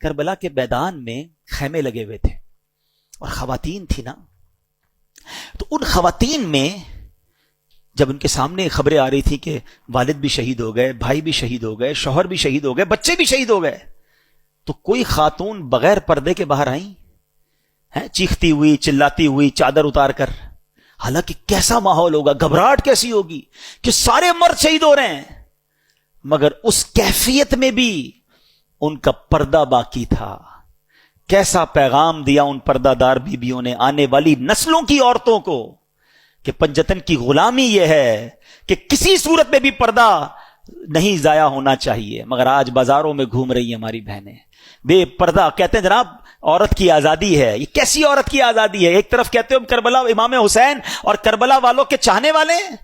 کربلا کے میدان میں خیمے لگے ہوئے تھے اور خواتین تھی نا، تو ان خواتین میں جب ان کے سامنے خبریں آ رہی تھی کہ والد بھی شہید ہو گئے، بھائی بھی شہید ہو گئے، شوہر بھی شہید ہو گئے، بچے بھی شہید ہو گئے، تو کوئی خاتون بغیر پردے کے باہر آئیں ہیں، چیختی ہوئی چلاتی ہوئی چادر اتار کر. حالانکہ کیسا ماحول ہوگا، گھبراہٹ کیسی ہوگی کہ سارے مرد شہید ہو رہے ہیں، مگر اس کیفیت میں بھی ان کا پردہ باقی تھا. کیسا پیغام دیا ان پردہ دار بیویوں نے آنے والی نسلوں کی عورتوں کو کہ پنجتن کی غلامی یہ ہے کہ کسی صورت میں بھی پردہ نہیں ضائع ہونا چاہیے. مگر آج بازاروں میں گھوم رہی ہیں ہماری بہنیں بے پردہ، کہتے ہیں جناب عورت کی آزادی ہے. یہ کیسی عورت کی آزادی ہے؟ ایک طرف کہتے ہو کربلا امام حسین اور کربلا والوں کے چاہنے والے ہیں،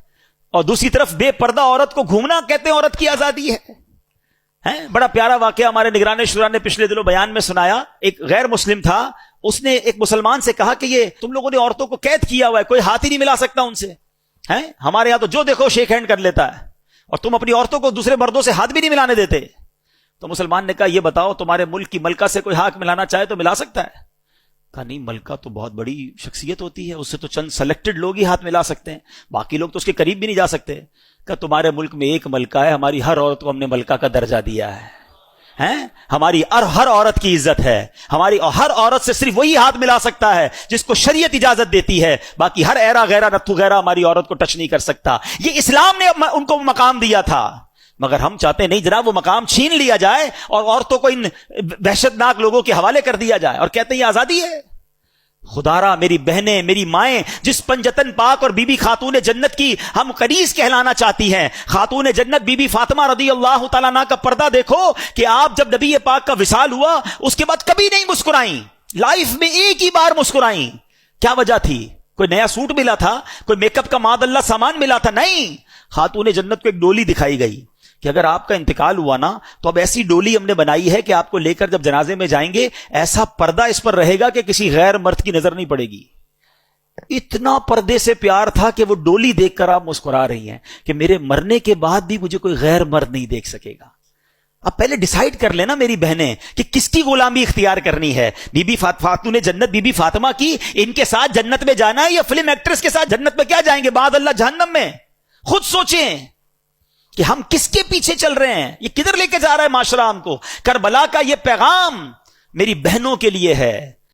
اور دوسری طرف بے پردہ عورت کو گھومنا کہتے ہیں عورت کی آزادی ہے. بڑا پیارا واقعہ ہمارے نگران شورا نے پچھلے دنوں بیان میں سنایا. ایک غیر مسلم تھا، اس نے ایک مسلمان سے کہا کہ یہ تم لوگوں نے عورتوں کو قید کیا ہوا ہے، کوئی ہاتھ ہی نہیں ملا سکتا ان سے. ہمارے یہاں تو جو دیکھو شیک ہینڈ کر لیتا ہے، اور تم اپنی عورتوں کو دوسرے مردوں سے ہاتھ بھی نہیں ملانے دیتے. تو مسلمان نے کہا یہ بتاؤ تمہارے ملک کی ملکہ سے کوئی ہاتھ ملانا چاہے تو ملا سکتا ہے؟ کہا نہیں، ملکہ تو بہت بڑی شخصیت ہوتی ہے، اس سے تو چند سلیکٹڈ لوگ ہی ہاتھ ملا سکتے ہیں، باقی لوگ تو اس کے قریب بھی نہیں جا سکتے. کہ تمہارے ملک میں ایک ملکہ ہے، ہماری ہر عورت کو ہم نے ملکہ کا درجہ دیا ہے. ہماری ہر عورت کی عزت ہے، ہماری ہر عورت سے صرف وہی ہاتھ ملا سکتا ہے جس کو شریعت اجازت دیتی ہے، باقی ہر ایرا غیرہ نتھو غیرہ ہماری عورت کو ٹچ نہیں کر سکتا. یہ اسلام نے ان کو مقام دیا تھا، مگر ہم چاہتے ہیں نہیں جناب وہ مقام چھین لیا جائے اور عورتوں کو ان وحشت ناک لوگوں کے حوالے کر دیا جائے، اور کہتے ہیں یہ آزادی ہے. خدارا میری بہنیں، میری مائیں، جس پنجتن پاک اور بی بی خاتون جنت کی ہم قریش کہلانا چاہتی ہیں، خاتون جنت بی بی فاطمہ رضی اللہ تعالیٰ عنہ کا پردہ دیکھو کہ آپ جب نبی پاک کا وصال ہوا اس کے بعد کبھی نہیں مسکرائیں، لائف میں ایک ہی بار مسکرائیں. کیا وجہ تھی؟ کوئی نیا سوٹ ملا تھا؟ کوئی میک اپ کا معاذ اللہ سامان ملا تھا؟ نہیں، خاتون جنت کو ایک ڈولی دکھائی گئی کہ اگر آپ کا انتقال ہوا نا تو اب ایسی ڈولی ہم نے بنائی ہے کہ آپ کو لے کر جب جنازے میں جائیں گے ایسا پردہ اس پر رہے گا کہ کسی غیر مرد کی نظر نہیں پڑے گی. اتنا پردے سے پیار تھا کہ وہ ڈولی دیکھ کر آپ مسکرا رہی ہیں کہ میرے مرنے کے بعد بھی مجھے کوئی غیر مرد نہیں دیکھ سکے گا. اب پہلے ڈیسائیڈ کر لینا میری بہنیں کہ کس کی غلامی اختیار کرنی ہے. بی بی خاتون جنت بی بی فاطمہ کی، ان کے ساتھ جنت میں جانا ہے یا فلم ایکٹریس کے ساتھ جنت میں کیا جائیں گے بعد اللہ جہنم میں؟ خود سوچیں کہ ہم کس کے پیچھے چل رہے ہیں، یہ کدھر لے کے جا رہا ہے معاشرہ ہم کو. کربلا کا یہ پیغام میری بہنوں کے لیے ہے